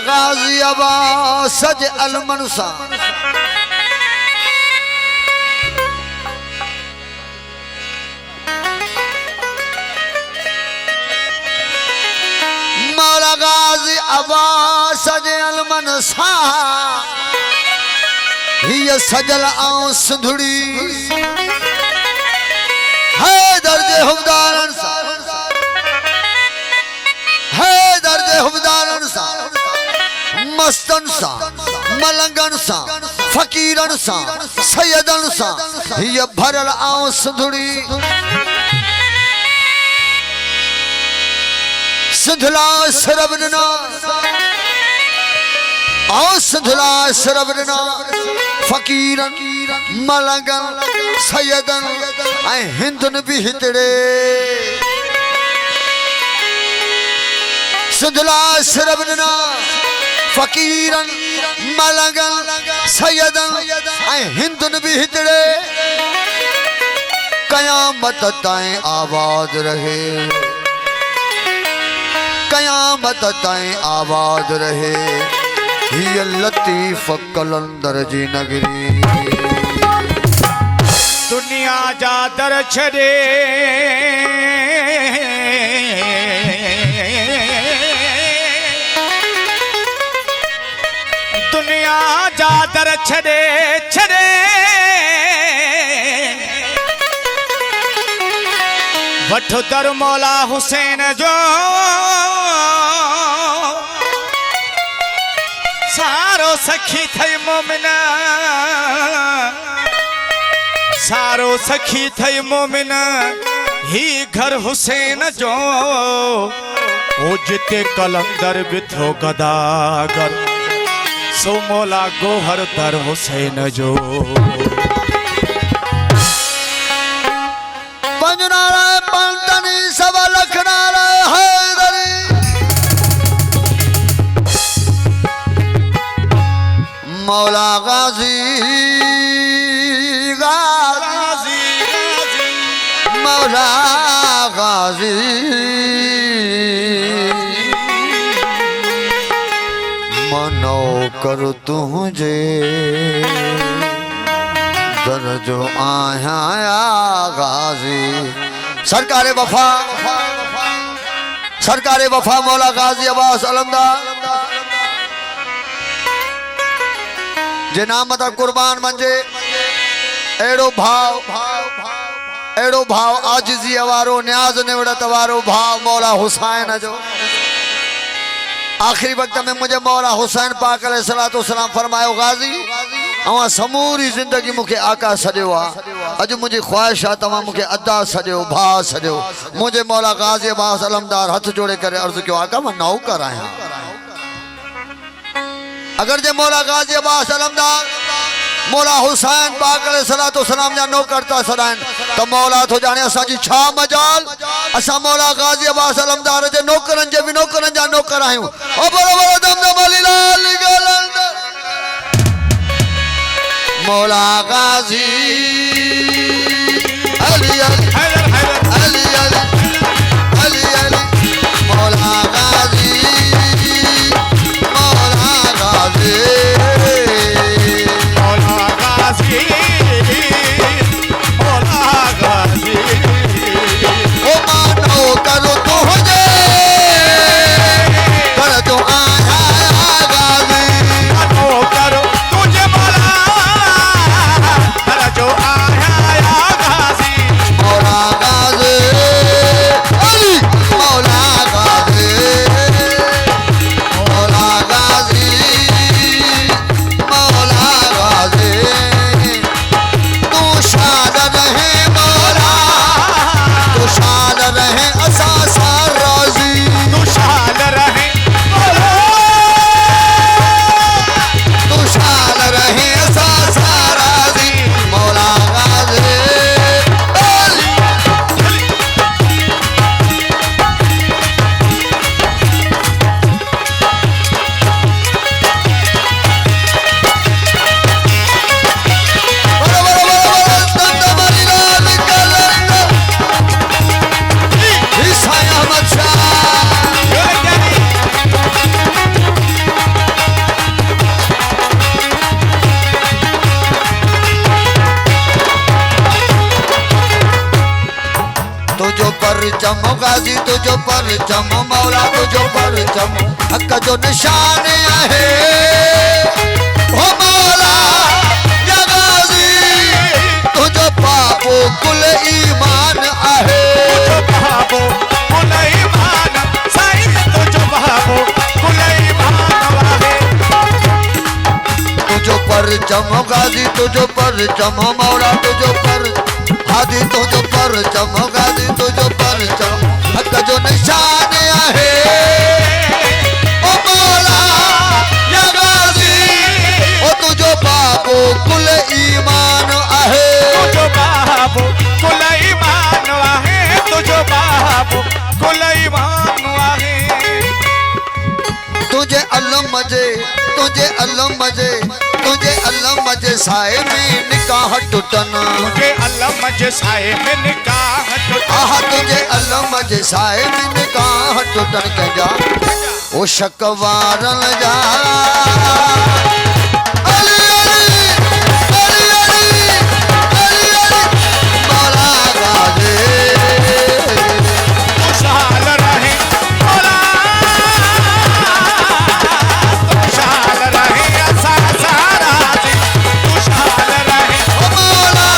गाजी अब्बास सज अलमनसा मौला गाजी अब्बास सज अलमनसा ये सजल आऊं सुंदड़ी है दर्जे हुबदारन सा है दर्जे हुबदारन सा मस्तन सा मलंगन सा फकीरन सा सैयदन सा ये भरल आऊं सुंदड़ी सिंधला सरबना आओ सिंधला सरबना फकीरन मलंगन सैयदन ऐ हिंदन भी हितड़े सिंधला सरबना फकीरन मलंगन सैयदन ऐ हिंदन भी हितड़े कयामत ताएं आबाद रहे कयामत ताएं आबाद रहे ये लतीफ कलंदर जी नगरी दुनिया जा दर छड़े दुनिया जा दर छड़े छड़े वठो दर मौला हुसैन जो सारो सखी थई मोमिना सारो सखी थई मोमिना ही घर हुसैन जो ओ जिते कलंदर बिथो गदागर सो मौला गोहर दर हुसैन जो पंजनारा पंतनी सब लखनारा हैदरी मौला गाजी गाजी मौला गाजी मनो कर तुझे दर्जो आया गाजी सरकारे वफा मौला गाजी अब्बास अलमदार जे नाम मत कुर्बान मंजे एड़ो भाव आजिज़ी वारो न्याज निवड़त वारो भाव मौला हुसैन जो आखिरी वक्त में मुझे मौला हुसैन पाक अलैहिस्सलातु वस्सलाम फरमायो गाजी अवा समूरी जिंदगी मुखे आका सजो अज मुझे ख्वाहिश आ तवा मुखे अदा सजो भा सजो मुझे मौला गाजी अब्बास अलमदार हाथ जोड़े करे अर्ज क्यों आका मैं नौकर आया अगर जे मौला गाजी अब्बास अलमदार मौला हुसैन पाक अलैहिस्सलातु वस्सलाम जा नौकरता सदाइन तो मौला तो जाने असांजी छा मजाल असा मौला गाजी अब्बास अलमदार जे नौकरन जे भी नौकरन जा नौकर आहियूं ओ बरोबर दमदम अली लाल गलंदर मौला गाजी अली अली अली अली अली अली मौला गाजी तुझो परचम गाजी तुझो परचम मौला तुझो परचम हक जो निशान है ओ मौला या गाजी तुझो पापो कुल ईमान आहे तुझो बाबो कुल ईमान साईं तुझो बाबो कुल ईमान वाहे तुझो परचम गाजी तुझो परचम मौला तुझो पर आदि तुझो परचम गाजी तुझो परचम हक जो निशान आहे ओ मौला या गाजी ओ तुझो बाबो कुल ईमान आहे तुझो बाबो कुल ईमान वाहे तुझो बाबो कुल ईमान वाहे तुझे अलम मजे साए में निकाह टुटना तुझे अलम जे साए में निकाह आहा तुझे अलम मजे साए में निकाह टुटन के जा ओ शकवारन जा अली अली अली अली अली अली मौला गाजे खुशहाल रहे मौला खुशहाल रहे असा सारा दिन खुशहाल रहे ओ मौला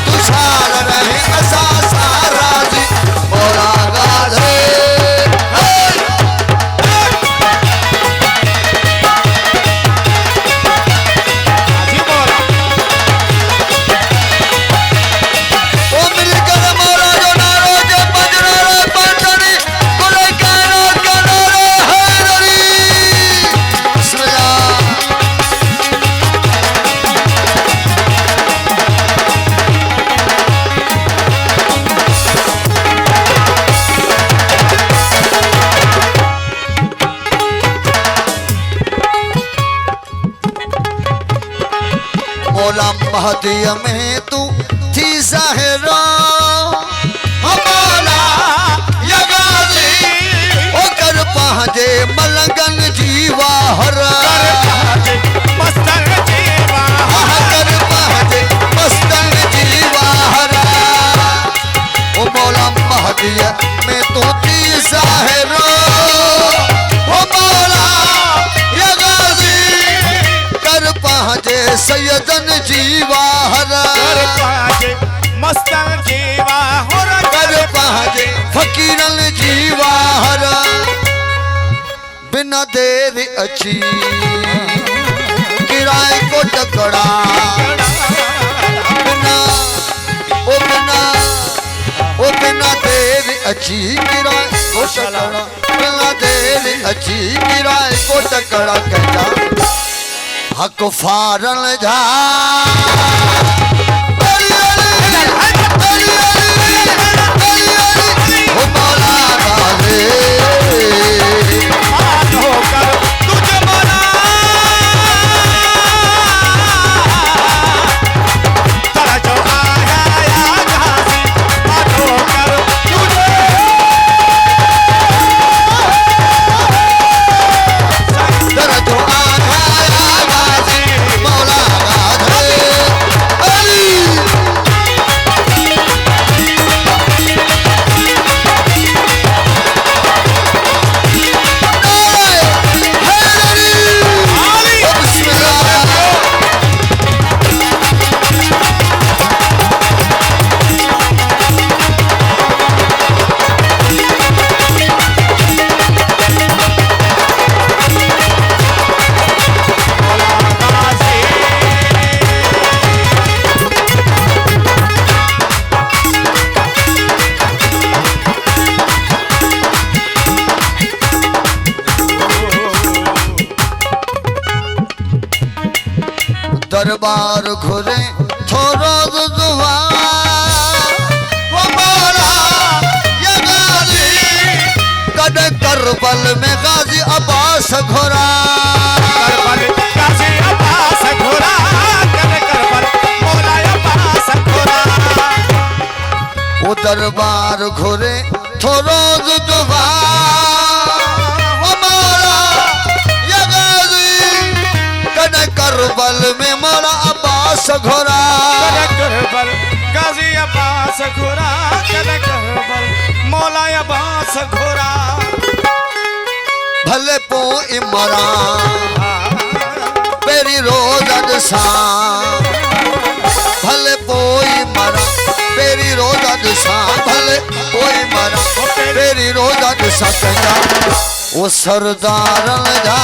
तुझाल रहे असा सारा जी मौला गाजे हाजी मौला ओ मिलकर मौला जो नारो जे पंजनारा पंजनी कुल कायनात का नारा हैदरी बिस्मिल्लाह मौला महदिया में तू थी ज़ाहिरा ओ मौला या गाजी ओ कर पहुंचे मलंगन जीवा हरा मस्तर जीवा कर पहुंचे मस्तन जीवा हरा ओ मौला महदिया में तू थी ज़ाहिरा ओ मौला या गाजी कर पहुंचे सैयदन जीवा हरा कर पाजे मस्तर जीवा हो कर पहुंचे फकीरन जीवा हरा बिना देर अच्छी किराए को टकरा बिना बिना देर अच्छी किराए को टकरा बिना देर अच्छी किराए को टकरा कहता हक फारन जा अली अली अली अली अली ओ मौला गाजे मान होकर तुझे मना तेरा जो आया या घासी मान होकर तुझे तेरा जो आया गाजी मौला गाजे अली हैदरी ओ बिस्मिल्लाह दरबार घुरे थोरो दुआ वो मौला या गाजी कद करबल में गाजी अब्बास घोरा करबल काशी अब्बास घोड़ा कर करबल मौला अब्बास घोड़ा वो दरबार घुरे थोरो दुआ वो मौला या गाजी कद करबल में मौला अब्बास घोरा कर करबल गाजी अब्बास घोरा कद करबल मौला अब्बास घोरा भले पो इमरान पेरी रोज़न सां भले पोई मरा पेरी रोज़न सां भले पोई मरा पेरी रोज़न सां कंदा वो सरदारन जा